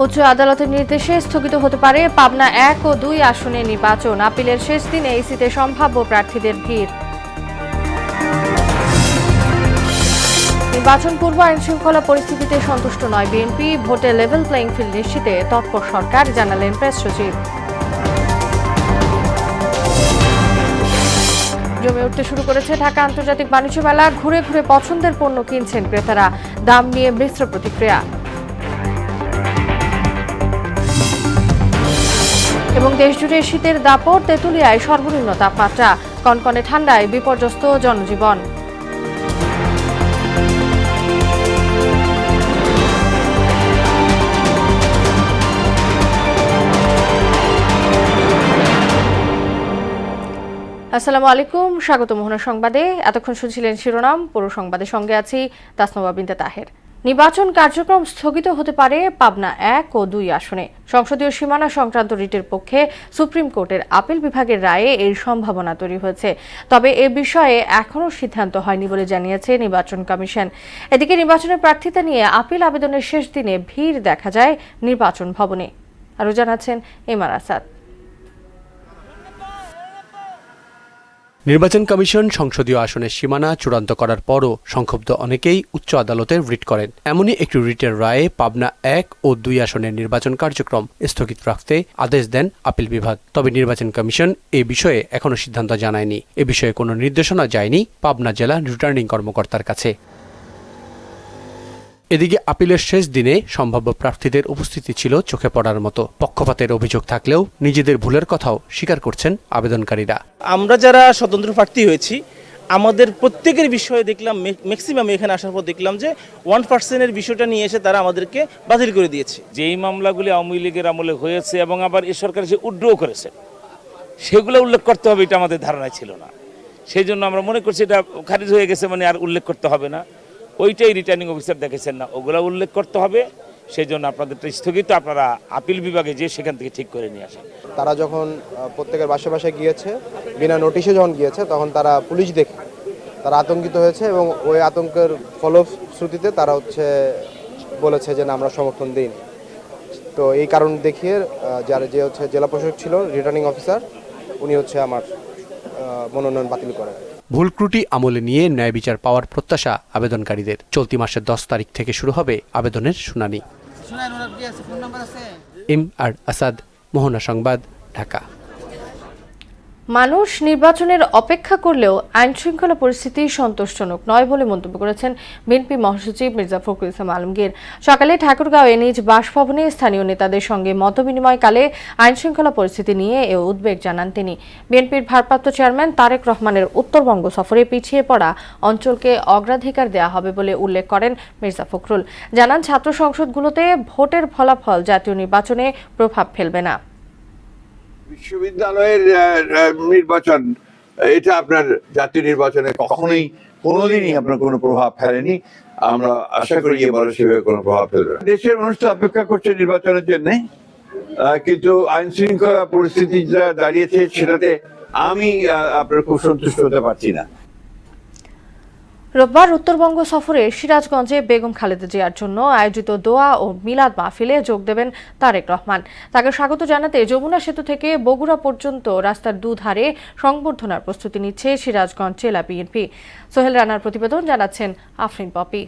উচ্চ আদালতের নির্দেশে স্থগিত হতে পারে পাবনা 1 ও 2 আসনে নির্বাচন। আপিলের শেষ দিনে ইসিতে সম্ভাব্য প্রার্থীদের ভিড়। নির্বাচন পূর্ব আইন শৃঙ্খলা পরিস্থিতিতে সন্তুষ্ট নয় বিএনপি, ভোটে লেভেল প্লেইং ফিল্ড নিশ্চিতে তৎপর সরকার, জানালেন প্রেস সচিব। জমে উঠতে শুরু করেছে ঢাকা আন্তর্জাতিক বাণিজ্য মেলা। ঘুরে ঘুরে পছন্দের পণ্য কিনছেন ক্রেতারা, দাম নিয়ে মিশ্র প্রতিক্রিয়া। এবং দেশজুড়ে শীতের দাপট, তেঁতুলিয়ায় সর্বনিম্ন তাপমাত্রা, কনকনে ঠান্ডায় বিপর্যস্ত জনজীবন। আসসালামু আলাইকুম, স্বাগত মোহনা সংবাদে। এতক্ষণ শুনছিলেন শিরোনাম, পুরো সংবাদের সঙ্গে আছি তাসনুবা বিনতে তাহের। নির্বাচন কার্যক্রম স্থগিত হতে পারে পাবনা 1 ও 2 আসনে। সংসদীয় সীমানা সংক্রান্ত রিটের পক্ষে সুপ্রিম কোর্টের আপিল বিভাগের রায়ে এর সম্ভাবনা তৈরি হয়েছে। তবে এ বিষয়ে এখনও সিদ্ধান্ত হয়নি বলে জানিয়েছে নির্বাচন কমিশন। এদিকে নির্বাচনের প্রার্থিতা নিয়ে আপিল আবেদনের শেষ দিনে ভিড় দেখা যায় নির্বাচন ভবনে। আরও জানাচ্ছেন এমআর আসাদ। নির্বাচন কমিশন সংসদীয় আসনের সীমানা চূড়ান্ত করার পরও সংক্ষুব্ধ অনেকেই উচ্চ আদালতে রিট করেন। এমনই একটি রিটের রায়ে পাবনা 1 ও 2 আসনের নির্বাচন কার্যক্রম স্থগিত রাখতে আদেশ দেন আপিল বিভাগ। তবে নির্বাচন কমিশন এ বিষয়ে এখনও সিদ্ধান্ত জানায়নি। এ বিষয়ে কোনো নির্দেশনা যায়নি পাবনা জেলা রিটার্নিং কর্মকর্তার কাছে। এদিকে আপিলের শেষ দিনে সম্ভাব্য প্রার্থীদের উপস্থিতি ছিল চোখে পড়ার মতো। পক্ষপাতের অভিযোগ থাকলেও নিজেদের ভুলের কথাও স্বীকার করছেন আবেদনকারীরা। আমরা যারা স্বতন্ত্র প্রার্থী হয়েছি, আমাদের প্রত্যেকের বিষয়ে দেখলাম, ম্যাক্সিমাম এখানে আসার পর দেখলাম যে 1% বিষয়টা নিয়ে এসে তারা আমাদেরকে বাতিল করে দিয়েছে। যেই মামলাগুলি আওয়ামী লীগের আমলে হয়েছে এবং আবার এ সরকার যে উড্র করেছে, সেগুলো উল্লেখ করতে হবে, এটা আমাদের ধারণা ছিল না। সেই জন্য আমরা মনে করছি এটা খারিজ হয়ে গেছে, মানে আর উল্লেখ করতে হবে না। ওইটাই রিটার্নিং অফিসার দেখেছেন না, ওগুলো উল্লেখ করতে হবে। সেই জন্য আপনাদের স্থগিত, আপনারা আপিল বিভাগে যে সেখান থেকে ঠিক করে নিয়ে আসেন। তারা যখন প্রত্যেকের বাসায় বাসায় গিয়েছে, বিনা নোটিশে যখন গিয়েছে, তখন তারা পুলিশ দেখে তারা আতঙ্কিত হয়েছে এবং ওই আতঙ্কের ফলশ্রুতিতে তারা বলেছে যে না, আমরা সমর্থন দিইনি। তো এই কারণ দেখিয়ে যে জেলা প্রশাসক ছিল, রিটার্নিং অফিসার, উনি আমার মনোনয়ন বাতিল করেন। ভুল ত্রুটি আমলে নিয়ে ন্যায় বিচার পাওয়ার প্রত্যাশা আবেদনকারীদের। চলতি মাসের 10 তারিখ থেকে শুরু হবে আবেদনের শুনানি। এমআর আসাদ, মোহনা সংবাদ, ঢাকা। মানুষ নির্বাচনের অপেক্ষা করলেও আইন শৃঙ্খলা পরিস্থিতি সন্তোষজনক নয় বলে মন্তব্য করেছেন বিএনপি মহাসচিব মির্জা ফখরুল ইসলাম আলমগীর। সকালে ঠাকুরগাঁওয়ে নিজ বাসভবনে স্থানীয় নেতাদের সঙ্গে মতবিনিময়কালে আইন শৃঙ্খলা পরিস্থিতি নিয়ে এ উদ্বেগ জানান তিনি। বিএনপির ভারপ্রাপ্ত চেয়ারম্যান তারেক রহমানের উত্তরবঙ্গ সফরে পিছিয়ে পড়া অঞ্চলকে অগ্রাধিকার দেওয়া হবে বলে উল্লেখ করেন মির্জা ফখরুল। জানান, ছাত্র সংসদগুলোতে ভোটের ফলাফল জাতীয় নির্বাচনে প্রভাব ফেলবে না। বিশ্ববিদ্যালয়ের নির্বাচন, এটা আপনার জাতীয় নির্বাচনে কখনোই কোনোদিনই আপনার কোনো প্রভাব ফেলেনি। আমরা আশা করি এবারে সেভাবে কোনো প্রভাব ফেলবে না। দেশের মানুষ তো অপেক্ষা করছে নির্বাচনের জন্য, কিন্তু আইন শৃঙ্খলা পরিস্থিতি যা দাঁড়িয়েছে সেটাতে আমি আপনার খুব সন্তুষ্ট হতে পারছি না। রোববার উত্তরবঙ্গ সফরে সিরাজগঞ্জে বেগম খালেদা জিয়ার জন্য আয়োজিত দোয়া ও মিলাদ মাহফিলে যোগ দেবেন তারেক রহমান। তাকে স্বাগত জানাতে যমুনা সেতু থেকে বগুড়া পর্যন্ত রাস্তার দুধারে সংবর্ধনার প্রস্তুতি নিচ্ছে সিরাজগঞ্জ জেলা বিএনপি। সোহেল রানার প্রতিবেদন, জানাচ্ছেন আফরিন পপি।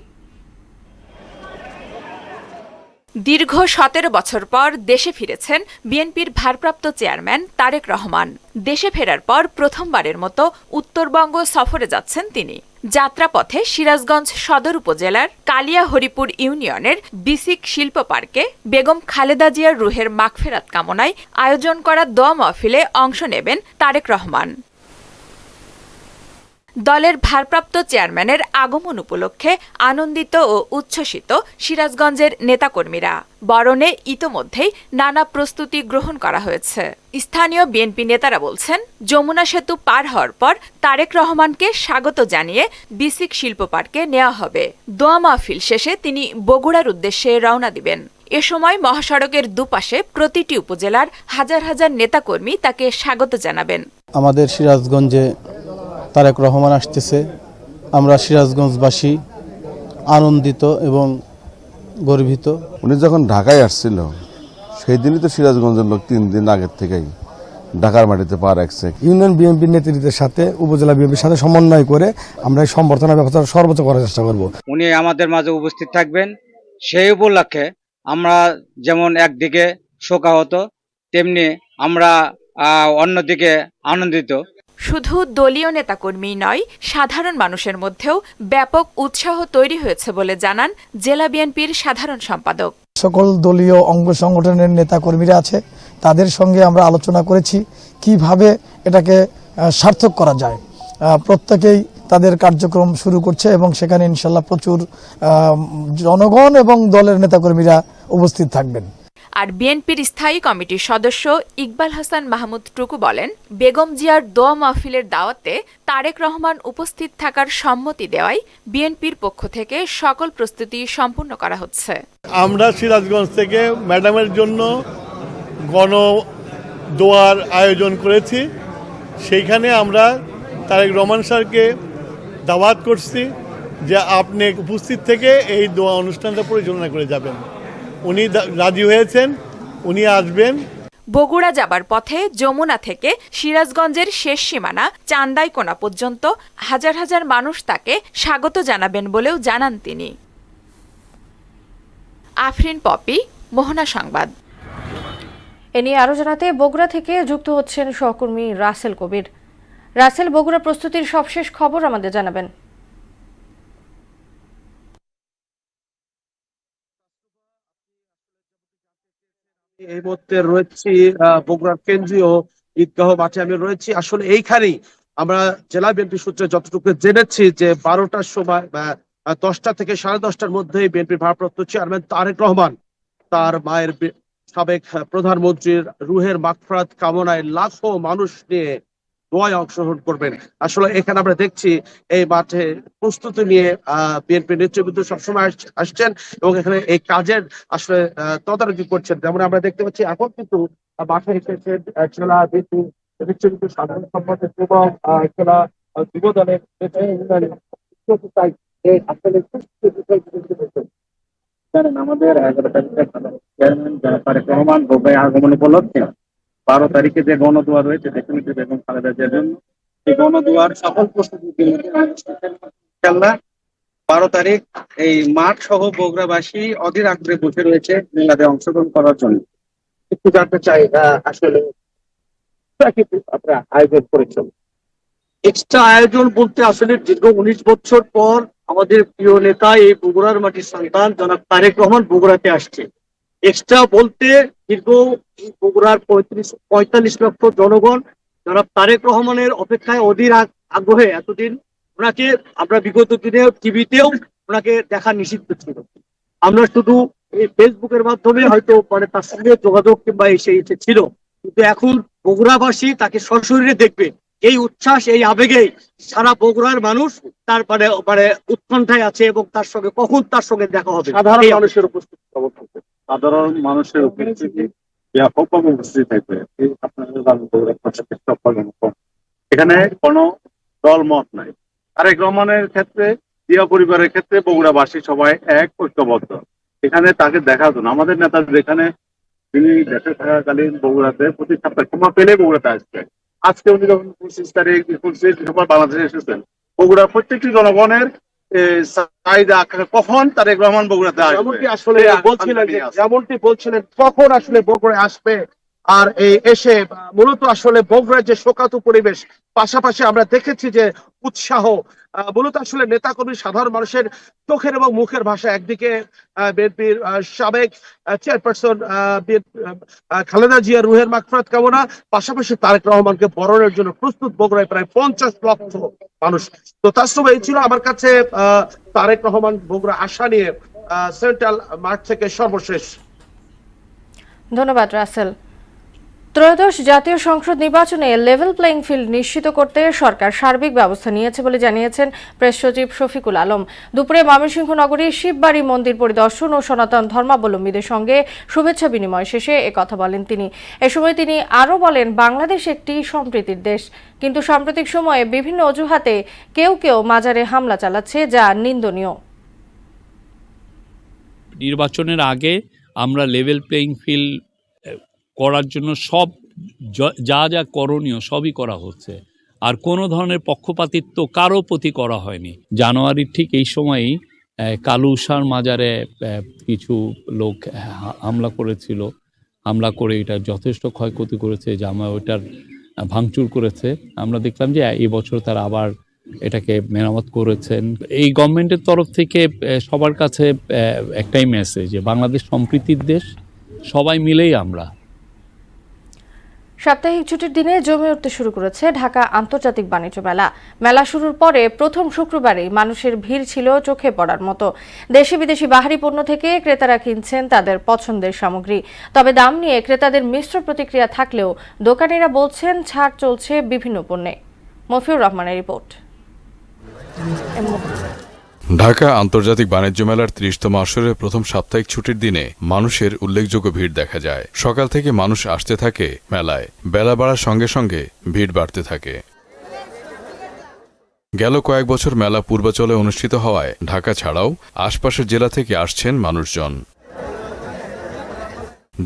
দীর্ঘ 17 বছর পর দেশে ফিরেছেন বিএনপির ভারপ্রাপ্ত চেয়ারম্যান তারেক রহমান। দেশে ফেরার পর প্রথমবারের মতো উত্তরবঙ্গ সফরে যাচ্ছেন তিনি। যাত্রাপথে সিরাজগঞ্জ সদর উপজেলার কালিয়া হরিপুর ইউনিয়নের বিসিক শিল্প পার্কে বেগম খালেদা জিয়ার রুহের মাগফিরাত কামনায় আয়োজন করা দোয়া মাহফিলে অংশ নেবেন তারেক রহমান। দলের ভারপ্রাপ্ত চেয়ারম্যানের আগমন উপলক্ষে আনন্দিত ও উচ্ছ্বসিত সিরাজগঞ্জের নেতাকর্মীরা। বরণে ইতোমধ্যেই নানা প্রস্তুতি গ্রহণ করা হয়েছে। স্থানীয় বিএনপি নেতারা বলছেন, যমুনা সেতু পার হওয়ার পর তারেক রহমানকে স্বাগত জানিয়ে বিসিক শিল্প পার্কে নেওয়া হবে। দোয়া মাহফিল শেষে তিনি বগুড়ার উদ্দেশ্যে রওনা দিবেন। এ সময় মহাসড়কের দুপাশে প্রতিটি উপজেলার হাজার হাজার নেতাকর্মী তাকে স্বাগত জানাবেন। আমাদের সিরাজগঞ্জে তারেক রহমান আসতেছে, আমরা সিরাজগঞ্জবাসী আনন্দিত এবং গর্বিত। উনি যখন ঢাকায় আসছিল সেই দিনই তো সিরাজগঞ্জের লোক 3 দিন আগের থেকেই ঢাকার মাটিতে পা রাখছে। ইউনিয়ন বিএনপির নেতৃত্বের সাথে উপজেলা বিএনপির সাথে সমন্বয় করে আমরা এই সম্বর্ধনা ব্যবস্থা সর্বোচ্চ করার চেষ্টা করব। উনি আমাদের মাঝে উপস্থিত থাকবেন, সেই উপলক্ষে আমরা যেমন একদিকে শোকাহত তেমনি আমরা অন্যদিকে আনন্দিত। শুধু দলীয় নেতাকর্মী নয়, সাধারণ মানুষের মধ্যেও ব্যাপক উৎসাহ তৈরি হয়েছে বলে জানান জেলা বিএনপির সাধারণ সম্পাদক। সকল দলীয় অঙ্গ সংগঠনের নেতাকর্মীরা আছে, তাদের সঙ্গে আমরা আলোচনা করেছি কিভাবে এটাকে সার্থক করা যায়। প্রত্যেকেই তাদের কার্যক্রম শুরু করছে এবং সেখানে ইনশাল্লাহ প্রচুর জনগণ এবং দলের নেতাকর্মীরা উপস্থিত থাকবেন। আর বিএনপির স্থায়ী কমিটির সদস্য ইকবাল হাসান মাহমুদ টুকু বলেন, বেগম জিয়ার দোয়া মাহফিলের দাওয়াতে তারেক রহমান উপস্থিত থাকার সম্মতি দেওয়ায় বিএনপির পক্ষ থেকে সকল প্রস্তুতি সম্পূর্ণ করা হচ্ছে। আমরা সিরাজগঞ্জ থেকে ম্যাডামের জন্য গণ দোয়ার আয়োজন করেছি। সেইখানে আমরা তারেক রহমান স্যারকে দাওয়াত করছি যে আপনি উপস্থিত থেকে এই দোয়া অনুষ্ঠানটা পরিচালনা করে যাবেন। উনি রাজি হয়েছেন, উনি আসবেন। বগুড়া যাবার পথে যমুনা থেকে সিরাজগঞ্জের শেষ সীমানা চান্দাইকোনা পর্যন্ত হাজার হাজার মানুষ তাকে স্বাগত জানাবেন বলেও জানান তিনি। আফরিন পপি, মোহনা সংবাদ। এ নিয়ে আরও জানাতে বগুড়া থেকে যুক্ত হচ্ছেন সহকর্মী রাসেল কবির। রাসেল, বগুড়া প্রস্তুতির সবশেষ খবর আমাদের জানাবেন। এই মুহূর্তে রয়েছি বগুড়ার কেন্দ্রীয় ঈদগাহ মাঠে আমি রয়েছি। আসলে এইখানেই আমরা জেলা বিএনপি সূত্রে যতটুকু জেনেছি যে 12টার সময় 10টা থেকে 10:30টার মধ্যে বিএনপির ভারপ্রাপ্ত চেয়ারম্যান তারেক রহমান তার মায়ের সাবেক প্রধানমন্ত্রীর রুহের মাগফিরাত কামনায় লাখো মানুষ নিয়ে দোয়ায় অংশগ্রহণ করবেন। আসলে এখানে আমরা দেখছি এই মাঠে প্রস্তুতি নিয়ে বিএনপি নেতৃবৃন্দ সবসময় আসছেন এবং এখানে এই কাজের আসলে তদারকি করছেন। যেমন আমরা দেখতে পাচ্ছি এখন কিন্তু মাঠে এসেছেন জেলা বিএনপি নেতৃবৃন্দ, সাধারণ সম্পাদক এবং জেলা যুব দলের আমাদের 11 তারিখে চেয়ারম্যান যারা তারেক রহমান আগমন উপলক্ষে 12 তারিখে যে গণদোয়া রয়েছে দেশনেত্রী বেগম খালেদা জিয়ার জন্য, এই গণদোয়ার সকল প্রস্তুতি 12 তারিখ এই মাঠ সহ বগুড়াবাসী অধীর আগ্রহে বসে রয়েছে মেলাতে অংশগ্রহণ করার জন্য। একটু জানতে চাই আসলে আপনারা আয়োজন করেছেন। এক্সট্রা আয়োজন বলতে আসলে দীর্ঘ 19 বছর পর আমাদের প্রিয় নেতা এই বগুড়ার মাটির সন্তান জনাব তারেক রহমান বগুড়াতে আসছে। এক্সট্রা বলতে দীর্ঘ বগুড়ার 45 লক্ষ জনগণ জনাব তারেক রহমানের অপেক্ষায় অধীর আগ্রহে এতদিন ওনাকে আমরা বিগত দিনে টিভিতেও ওনাকে দেখা নিষিদ্ধ ছিল। আমরা শুধু এই ফেসবুকের মাধ্যমে হয়তো তার সঙ্গে যোগাযোগ কিংবা এসে ছিল, কিন্তু এখন বগুড়াবাসী তাকে সশরীরে দেখবে। এই উচ্ছ্বাস, এই আবেগে সারা বগুড়ার মানুষ তার উৎকণ্ঠায় আছে এবং তার সঙ্গে কখন তার সঙ্গে দেখা হবে। সাধারণ মানুষের উপস্থিতি সাধারণ মানুষের উপস্থিতি ব্যাপকভাবে উপস্থিত থাকবে। এখানে কোনো দল মত নাই। তারেক রহমানের ক্ষেত্রে, জিয়া পরিবারের ক্ষেত্রে বগুড়াবাসী সবাই এক ঐক্যবদ্ধ। এখানে তাকে দেখার জন্য আমাদের নেতা যেখানে তিনি দেশে থাকাকালীন বগুড়াতে প্রতি সপ্তাহে ক্ষমা পেলে বগুড়াতে আসবে। আজকে উনি যখন 25 তারিখ 25 ডিসেম্বর বাংলাদেশে এসেছেন, বগুড়ার প্রত্যেকটি জনগণের চাহিদা কখন তারেক রহমান বগুড়াতে আসবে, যেমনটি আসলে বলছিলেন কখন আসলে বগুড়ায় আসবে। আর এই এসে মূলত আসলে বগুড়ার যে শোকাতু পরিবেশ, পাশাপাশি আমরা দেখেছি যে উৎসাহ, মূলত আসলে নেতাকর্মী সাধারণ মানুষের চোখের এবং মুখের ভাষা। একদিকে বিএনপির সাবেক চেয়ারপারসন খালেদা জিয়ার রুহের মাগফিরাত কামনা, পাশাপাশি তারেক রহমানকে বরণের জন্য প্রস্তুত বগুড়ায় প্রায় 50 লক্ষ মানুষ। তো তার সঙ্গে এই ছিল আমার কাছে তারেক রহমান বগুড়া আসা নিয়ে সেন্ট্রাল মাঠ থেকে সর্বশেষ। ধন্যবাদ রাসেল। ত্রয়োদশ জাতীয় সংসদ নির্বাচনে লেভেল প্লেইং ফিল্ড নিশ্চিত করতে সরকার সার্বিক ব্যবস্থা নিয়েছে বলে জানিয়েছেন প্রেস সচিব শফিকুল আলম। দুপুরে ময়মনসিংহ নগরীর শিববাড়ি মন্দির পরিদর্শন ও সনাতন ধর্মাবলম্বীদের সঙ্গে শুভেচ্ছা বিনিময় শেষে একথা বলেন তিনি। এ সময় তিনি আরও বলেন, বাংলাদেশ একটি সম্প্রীতির দেশ, কিন্তু সাম্প্রতিক সময়ে বিভিন্ন অজুহাতে কেউ কেউ মাজারে হামলা চালাচ্ছে, যা নিন্দনীয়। নির্বাচনের আগে আমরা লেভেল প্লেইং ফিল্ড করার জন্য সব যা যা করণীয় সবই করা হচ্ছে, আর কোনো ধরনের পক্ষপাতিত্ব কারো প্রতি করা হয়নি। জানুয়ারির ঠিক এই সময়েই কালুষার মাজারে কিছু লোক হামলা করেছিল, হামলা করে এটা যথেষ্ট ক্ষয়ক্ষতি করেছে, জামা ওইটার ভাঙচুর করেছে। আমরা দেখলাম যে এই বছর তারা আবার এটাকে মেরামত করেছেন। এই গভর্নমেন্টের তরফ থেকে সবার কাছে একটাই মেসেজ যে বাংলাদেশ সম্প্রীতির দেশ, সবাই মিলেই আমরা। সাপ্তাহিক ছুটির দিনে জমে উঠতে শুরু করেছে ঢাকা আন্তর্জাতিক বাণিজ্য মেলা। মেলা শুরুর পরে প্রথম শুক্রবারেই মানুষের ভিড় ছিল চোখে পড়ার মতো। দেশি বিদেশি বাহারি পণ্য থেকে ক্রেতারা কিনছেন তাদের পছন্দের সামগ্রী। তবে দাম নিয়ে ক্রেতাদের মিশ্র প্রতিক্রিয়া থাকলেও দোকানিরা বলছেন ছাড় চলছে বিভিন্ন পণ্যে। মফিউর রহমানের রিপোর্ট। ঢাকা আন্তর্জাতিক বাণিজ্য মেলার ৩০তম আসরের প্রথম সাপ্তাহিক ছুটির দিনে মানুষের উল্লেখযোগ্য ভিড় দেখা যায়। সকাল থেকে মানুষ আসতে থাকে মেলায়, বেলা বাড়ার সঙ্গে সঙ্গে ভিড় বাড়তে থাকে। গেল কয়েক বছর মেলা পূর্বাচলে অনুষ্ঠিত হওয়ায় ঢাকা ছাড়াও আশপাশের জেলা থেকে আসছেন মানুষজন।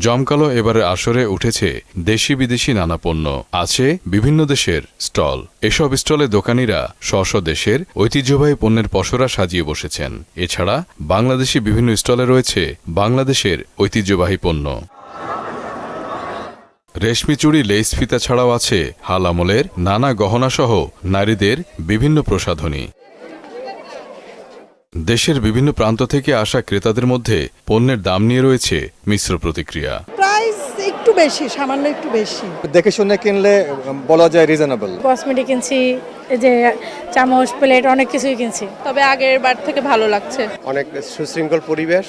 জমকালো এবারের আসরে উঠেছে দেশি বিদেশি নানা পণ্য, আছে বিভিন্ন দেশের স্টল। এসব স্টলে দোকানিরা স্ব দেশের ঐতিহ্যবাহী পণ্যের পসরা সাজিয়ে বসেছেন। এছাড়া বাংলাদেশি বিভিন্ন স্টলে রয়েছে বাংলাদেশের ঐতিহ্যবাহী পণ্য। রেশমি চুড়ি, লেস ফিতা ছাড়াও আছে হাল আমলের নানা গহনাসহ নারীদের বিভিন্ন প্রসাধনী। দেশের বিভিন্ন প্রান্ত থেকে আসা ক্রেতাদের মধ্যে পণ্যের দাম নিয়ে রয়েছে মিশ্র প্রতিক্রিয়া। প্রাইস একটু বেশি, সামান্য একটু বেশি। দেখে শুনে কিনলে বলা যায় রিজনেবল। কসমেটিক কিনছি, এই যে চামচ, প্লেট, অনেক কিছুই কিনছি। তবে আগের বার থেকে ভালো লাগছে। অনেক সুশৃঙ্খল পরিবেশ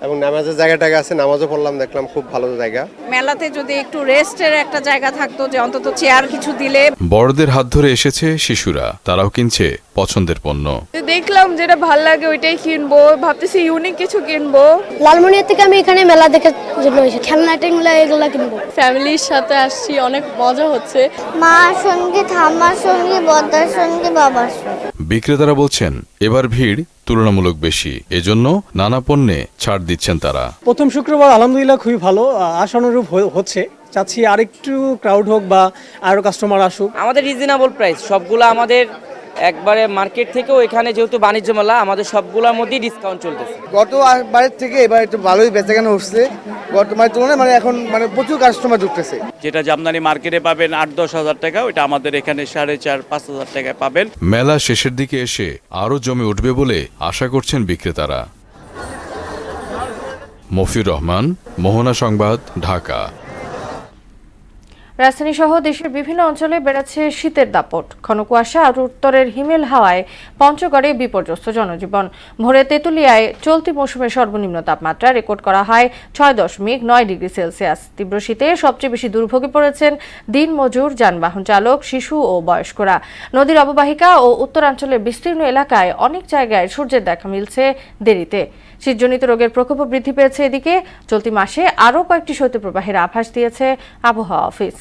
এবং নামাজের জায়গাটা আছে, নামাজও পড়লাম, দেখলাম খুব ভালো জায়গা। মেলাতে যদি একটু রেস্টের একটা জায়গা থাকতো, যে অন্তত চেয়ার কিছু দিলে। বড়দের হাত ধরে এসেছে শিশুরা, তারাও কিনছে পছন্দের পণ্য। দেখলাম যেটা ভালো লাগে ওইটাই কিনবো, ভাবতেছি ইউনিক কিছু কিনবো। লালমনিয়া থেকে আমি এখানে মেলা দেখার জন্য এসেছি, খেলনা টেলনা এগুলা কিনবো। ফ্যামিলির সাথে আসছি, অনেক মজা হচ্ছে। মার সঙ্গে, ঠাম্মার সঙ্গে, বড়দার সঙ্গে, বাবার সঙ্গে। বিক্রেতারা বলছেন এবার ভিড় তুলনামূলক বেশি, এজন্য নানা পণ্যে ছাড় দিচ্ছেন তারা। প্রথম শুক্রবার আলহামদুলিল্লাহ খুবই ভালো, আশানুরূপ হচ্ছে। চাচ্ছি আরেকটু ক্রাউড হোক বা আরো কাস্টমার আসুক। আমাদের রিজনেবল প্রাইস, সবগুলো আমাদের একবারে মার্কেট থেকেও, এখানে যেহেতু বাণিজ্য মেলা, আমাদের সবগুলোর মধ্যেই ডিসকাউন্ট চলতেছে। গতবারের থেকে এবার একটু ভালোই বেচাকেনা হচ্ছে, গতবারের তুলনায় এখন প্রচুর কাস্টমার ঢুকতেছে। যেটা জামদানি মার্কেটে পাবেন ৮-১০ হাজার টাকা, ওইটা আমাদের এখানে ৪.৫-৫ হাজার টাকায় পাবেন। মেলা শেষের দিকে এসে আরও জমে উঠবে বলে আশা করছেন বিক্রেতারা। মফিউর রহমান, মোহনা সংবাদ, ঢাকা। রাজধানী সহ দেশের বিভিন্ন অঞ্চলে বেড়েছে শীতের দাপট। ঘন কুয়াশা আর উত্তরের হিমেল হাওয়ায় পঞ্চগড়ে বিপর্যস্ত জনজীবন। ভোরে তেঁতুলিয়ায় চলতি মৌসুমের সর্বনিম্ন তাপমাত্রা রেকর্ড করা হয় ৬.৯ ডিগ্রি সেলসিয়াস। তীব্র শীতে সবচেয়ে বেশি দুর্ভোগে পড়েছেন দিনমজুর, যানবাহন চালক, শিশু ও বয়স্করা। নদীর অববাহিকা ও উত্তরাঞ্চলের বিস্তীর্ণ এলাকায় অনেক জায়গায় সূর্যের দেখা মিলছে দেরিতে। শীতজনিত রোগের প্রকোপও বৃদ্ধি পেয়েছে। এদিকে চলতি মাসে আরও কয়েকটি শৈত্যপ্রবাহের আভাস দিয়েছে আবহাওয়া অফিস।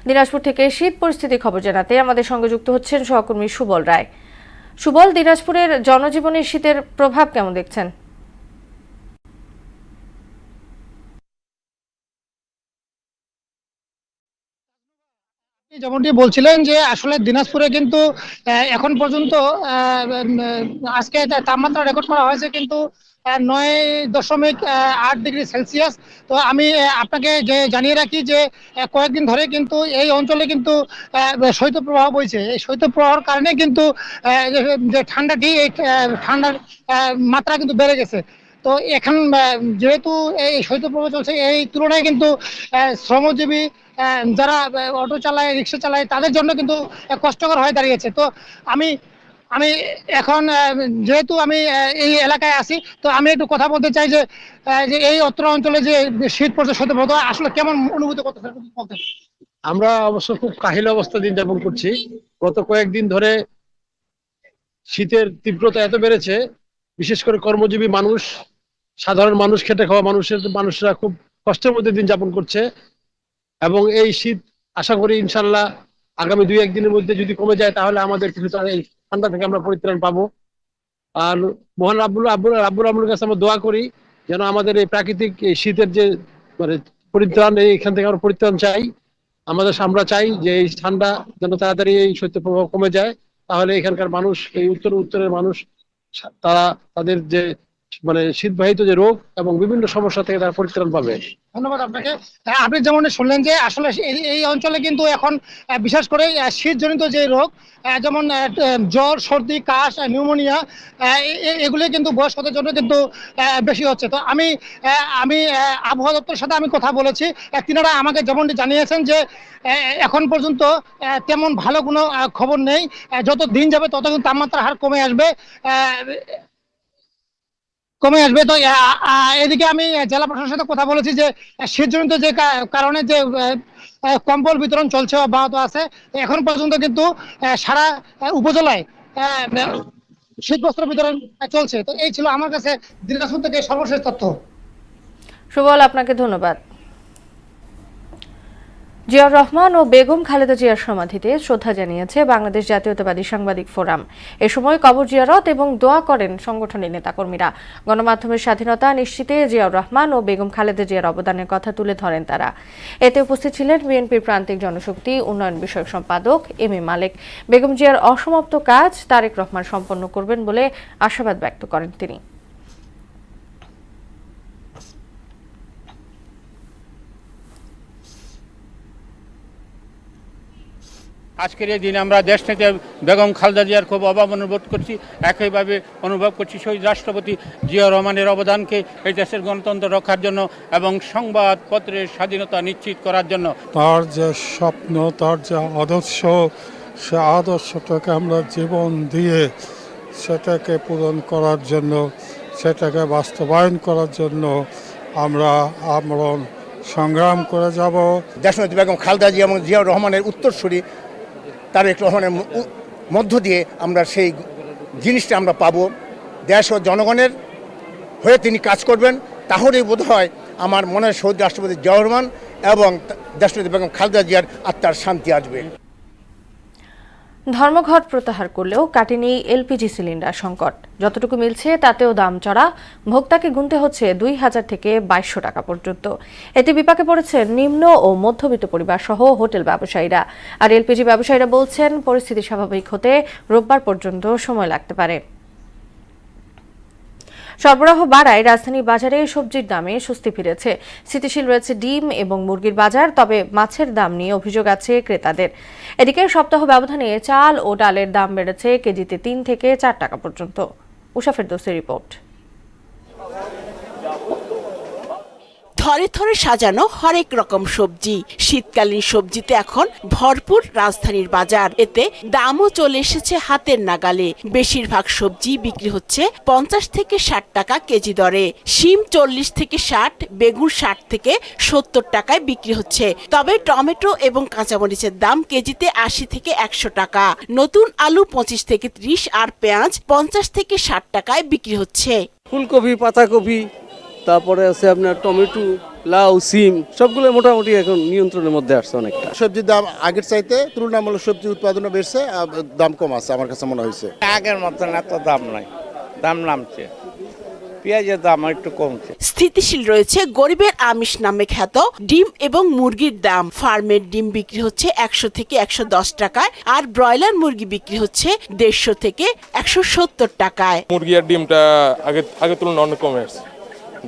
দিনাজপুর থেকে শীত পরিস্থিতি খবর জানাতে আমাদের সঙ্গে যুক্ত হচ্ছেন সহকর্মী সুবল রায়। সুবল, দিনাজপুরের জনজীবনে শীতের প্রভাব কেমন দেখছেন? যেমনটি বলছিলেন যে আসলে দিনাজপুরে কিন্তু এখন পর্যন্ত আজকে তাপমাত্রা রেকর্ড করা হয়েছে কিন্তু ৯.৮ ডিগ্রি সেলসিয়াস। তো আমি আপনাকে যে জানিয়ে রাখি যে কয়েকদিন ধরে কিন্তু এই অঞ্চলে কিন্তু শৈত্যপ্রবাহ বইছে। এই শৈত্যপ্রবাহের কারণে কিন্তু যে ঠান্ডাটি, এই ঠান্ডার মাত্রা কিন্তু বেড়ে গেছে। তো এখন যেহেতু এই শৈত্যপ্রবাহ চলছে, এই তুলনায় কিন্তু শ্রমজীবী যারা অটো চালায়, রিক্সা চালায়, তাদের জন্য কিন্তু কষ্টকর হয়ে দাঁড়িয়েছে। তো আমি এখন যেহেতু আমি এই এলাকায় আছি, তো আমি একটু কথা বলতে চাই যে এই অত্র অঞ্চলে যে শীত পড়ছে, শৈত্যপ্রবাহ আসলে কেমন অনুভূতি করতেছে? আমরা অবশ্য খুব কাহিল অবস্থা দিন যাপন করছি। গত কয়েকদিন ধরে শীতের তীব্রতা এত বেড়েছে, বিশেষ করে কর্মজীবী মানুষ, সাধারণ মানুষ, খেটে খাওয়া মানুষরা খুব কষ্টের মধ্যে দিন যাপন করছে। এবং এই শীত আশা করি ইনশাল্লাহ আগামী ২-১ দিনের মধ্যে যদি কমে যায়, তাহলে আমাদের কিছুটা এই ঠান্ডা থেকে আমরা পরিত্রাণ পাবো। আর মহান রাব্বুল আলামিনের কাছে আমরা দোয়া করি যেন আমাদের এই প্রাকৃতিক এই শীতের যে মানে পরিত্রাণ, এখান থেকে আমরা পরিত্রাণ চাই। আমরা চাই যে এই ঠান্ডা যেন তাড়াতাড়ি এই শৈত্যপ্রবাহ কমে যায়, তাহলে এখানকার মানুষ, এই উত্তরের মানুষ, তারা তাদের যে মানে শীতবাহিত যে রোগ এবং বিভিন্ন সমস্যা থেকে তারা পরিত্রাণ পাবে। ধন্যবাদ আপনাকে। আপনি যেমন শুনলেন যে আসলে এই অঞ্চলে কিন্তু এখন বিশেষ করে শীতজনিত যে রোগ, যেমন জ্বর, সর্দি, কাশ, নিউমোনিয়া, এগুলি কিন্তু বয়স্কদের জন্য কিন্তু বেশি হচ্ছে। তো আমি আবহাওয়া দপ্তরের সাথে আমি কথা বলেছি, তিনারা আমাকে যেমনটি জানিয়েছেন যে এখন পর্যন্ত তেমন ভালো কোনো খবর নেই। যত দিন যাবে তত কিন্তু তাপমাত্রার হার কমে আসবে। তো এদিকে আমি জেলা প্রশাসনের সাথে কথা বলেছি যে শীতজনিত যে কারণে যে কম্বল বিতরণ চলছে, অব্যাহত আছে। এখন পর্যন্ত কিন্তু সারা উপজেলায় শীতবস্ত্র বিতরণ চলছে। তো এই ছিল আমার কাছে দিনাজপুর থেকে সর্বশেষ তথ্য। সুবল, আপনাকে ধন্যবাদ। জিয়াউর রহমান ও বেগম খালেদা জিয়ার সমাধিতে শ্রদ্ধা জানিয়েছে বাংলাদেশ জাতীয়তাবাদী সাংবাদিক ফোরাম। এ সময় কবর জিয়ারত এবং দোয়া করেন সংগঠনের নেতাকর্মীরা। গণমাধ্যমের স্বাধীনতা নিশ্চিতে জিয়াউর রহমান ও বেগম খালেদা জিয়ার অবদানের কথা তুলে ধরেন তারা। এতে উপস্থিত ছিলেন বিএনপির প্রান্তিক জনশক্তি উন্নয়ন বিষয়ক সম্পাদক এম এ মালেক। বেগম জিয়ার অসমাপ্ত কাজ তারেক রহমান সম্পন্ন করবেন বলে আশাবাদ ব্যক্ত করেন তিনি। আজকের এই দিনে আমরা দেশনেত্রী বেগম খালেদা জিয়ার খুব অভাব অনুভব করছি। একইভাবে অনুভব করছি শহীদ রাষ্ট্রপতি জিয়াউর রহমানের অবদানকে এই দেশের গণতন্ত্র রক্ষার জন্য এবং সংবাদপত্রের স্বাধীনতা নিশ্চিত করার জন্য। তার যে স্বপ্ন, তার যে আদর্শ, সে আদর্শটাকে আমরা জীবন দিয়ে সেটাকে পূরণ করার জন্য, সেটাকে বাস্তবায়ন করার জন্য আমরা আমরণ সংগ্রাম করে যাব। দেশনেত্রী বেগম খালেদা জিয়া এবং জিয়াউর রহমানের উত্তরসূরি তারেক রহমানের মধ্য দিয়ে আমরা সেই জিনিসটা আমরা পাবো। দেশ ও জনগণের হয়ে তিনি কাজ করবেন, তাহলেই বোধ হয় আমার মনে হয় শহীদ রাষ্ট্রপতি জিয়াউর রহমান এবং দেশনেত্রী বেগম খালেদা জিয়ার আত্মার শান্তি আসবে। ধর্মঘট প্রত্যাহার করলেও কাটেনি এলপিজি সিলিন্ডার সংকট। যতটুকু মিলছে তাতেও দাম চড়া, ভোক্তাকে গুনতে হচ্ছে ২,০০০ থেকে ২২০০ টাকা পর্যন্ত। এতে বিপাকে পড়েছেন নিম্ন ও মধ্যবিত্ত পরিবার সহ হোটেল ব্যবসায়ীরা। আর এলপিজি ব্যবসায়ীরা বলছেন পরিস্থিতি স্বাভাবিক হতে রোববার পর্যন্ত সময় লাগতে পারে। সরবরাহ বাড়ায় রাজধানীর বাজারে সবজির দামে স্বস্তি ফিরেছে। স্থিতিশীল রয়েছে ডিম এবং মুরগির বাজার, তবে মাছের দাম নিয়ে অভিযোগ আছে ক্রেতাদের। এদিকে সপ্তাহ ব্যবধানে চাল ও ডালের দাম বেড়েছে কেজিতে ৩ থেকে ৪ টাকা পর্যন্ত। উষা ফেরদৌসের রিপোর্ট। থরে থরে সাজানো হরেক রকম সবজি, শীতকালীন সবজিতে এখন ভরপুর রাজধানীর বাজার। এতে দামও চলে এসেছে হাতের নাগালে। বেশিরভাগ সবজি বিক্রি হচ্ছে ৫০ থেকে ৬০ টাকা কেজি দরে। শিম ৪০ থেকে ৬০, বেগুন ৬০ থেকে ৭০ টাকায় বিক্রি হচ্ছে। তবে টমেটো এবং কাঁচামরিচের দাম কেজিতে ৮০ থেকে ১০০ টাকা। নতুন আলু ২৫ থেকে ৩০ আর পেঁয়াজ ৫০ থেকে ৬০ টাকায় বিক্রি হচ্ছে। ফুলকপি, পাতাকপি, তারপরে আছে আপনার টমেটো, লাউ, সিম সবগুলো মোটামুটি এখন নিয়ন্ত্রণের মধ্যে আসছে অনেকটা। সবজির দাম আগের চাইতে তুলনামূলক সবজি উৎপাদনও বেড়েছে, দাম কম আছে আমার কাছে মনে হয়েছে। আগের মতন এত দাম নাই, দাম নামছে, পেঁয়াজের দাম একটু কমছে। স্থিতিশীল রয়েছে গরিবের আমিষ নামে খ্যাত ডিম এবং মুরগির দাম। ফার্মের ডিম বিক্রি হচ্ছে ১০০ থেকে ১১০ টাকায়, আর ব্রয়লার মুরগি বিক্রি হচ্ছে ১৫০ থেকে ১৭০ টাকায়। মুরগি আর ডিমটা আগে তুলনায় অনেক কমে আসছে।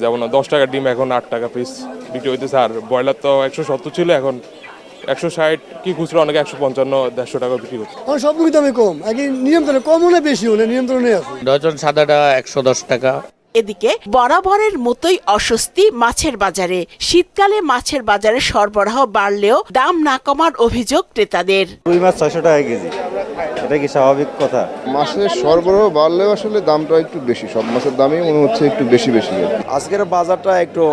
যেমন ১০ টাকার ডিম এখন ৮ টাকা পিস বিক্রি হইতেছে, আর ব্রয়লার তো ১৭০ ছিল, এখন ১৬০ কি খুচরা, অনেকে ১৫৫, ১৫০ টাকা বিক্রি করছে। সবগুলো দামে কম, নিয়ন্ত্রণে কম হলে বেশি হলে নিয়ন্ত্রণে আছে। ডজন সাদাটা ১১০ টাকা। এদিকে বরাবরের মতোই অস্বস্তি মাছের বাজারে। শীতকালে মাছের বাজারে সরবরাহ বাড়লেও দাম না কমার অভিযোগ ক্রেতাদের। রুই মাছ ৬০০ টাকা কেজি, এটা কি স্বাভাবিক কথা? মাছের সরবরাহ বাড়লেও আসলে দামটা একটু বেশি, সব মাছের দামই মনে হচ্ছে একটু বেশি। আজকের বাজারটা একটু,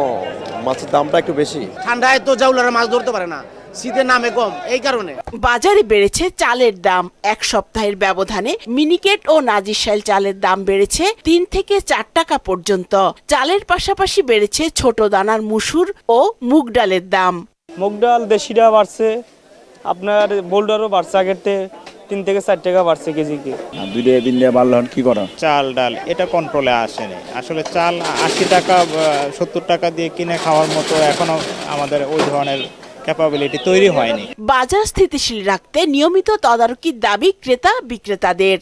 মাছের দামটা একটু বেশি। ঠান্ডায় তো জাউলারা মাছ ধরতে পারে না, শীতের নামে কম, এই কারণে বাজারে বেড়েছে চালের দাম। এক সপ্তাহের ব্যবধানে মিনিকেট ও নাজিরশাইল চালের দাম বেড়েছে ৩ থেকে ৪ টাকা পর্যন্ত। চালের পাশাপাশি বেড়েছে ছোট দানার মুসুর ও মুগ ডালের দাম। মুগ ডাল দেশিটা বাড়ছে, আপনার বোল্ডারও বাড়ছে আগের 3 থেকে 4 টাকা বাড়ছে কেজিতে। 2-3 টাকা বাড়লে কি করা? চাল ডাল এটা কন্ট্রোলে আসেনি। আসলে চাল 80 টাকা 70 টাকা দিয়ে কিনে খাওয়ার মতো এখনো আমাদের ওই ধরনের ক্যাপাবিলিটি তৈরি হয়নি। বাজার স্থিতিশীল রাখতে নিয়মিত তদারকির দাবি ক্রেতা বিক্রেতাদের।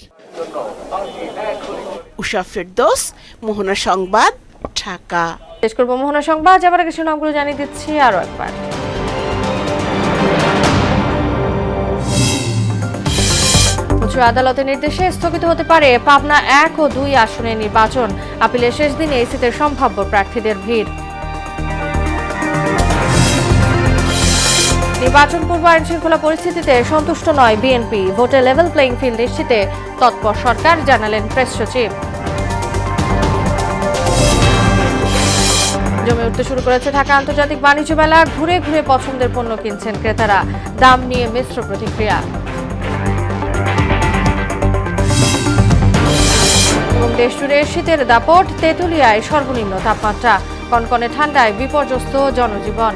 উষা ফেরদৌস, মোহনা সংবাদ, ঢাকা। শেষ করব মোহনা সংবাদ, যাবার আগে নামগুলো জানিয়ে দিচ্ছি আরো একবার। উচ্চ আদালতের নির্দেশে স্থগিত হতে পারে পাবনা 1 ও 2 আসনের নির্বাচন। আপিলের শেষ দিনে এসিতে সম্ভাব্য প্রার্থীদের ভিড়। নির্বাচন পূর্ব আইন শৃঙ্খলা পরিস্থিতিতে সন্তুষ্ট নয় বিএনপি। ভোটে লেভেল প্লেইং ফিল্ড নিশ্চিতে তৎপর সরকার, জানালেন প্রেস সচিব। জমে উঠতে শুরু করেছে ঢাকা আন্তর্জাতিক বাণিজ্য মেলা। ঘুরে ঘুরে পছন্দের পণ্য কিনছেন ক্রেতারা। দাম নিয়ে মিশ্র প্রতিক্রিয়া। এবং দেশজুড়ে শীতের দাপট। তেঁতুলিয়ায় সর্বনিম্ন তাপমাত্রা। কনকনে ঠান্ডায় বিপর্যস্ত জনজীবন।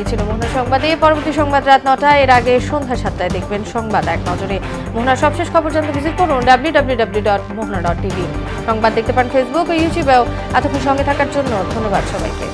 এই ছিল মোহনা সংবাদে। পরবর্তী সংবাদ রাত 9টায়। এর আগে সন্ধ্যা 7টায় দেখবেন সংবাদ এক নজরে। মোহনার সবশেষ খবর জানতে ভিজিট করুন www.mohna.tv। সংবাদ দেখতে পান ফেসবুক ও ইউটিউবেও। এতক্ষণ সঙ্গে থাকার জন্য ধন্যবাদ সবাইকে।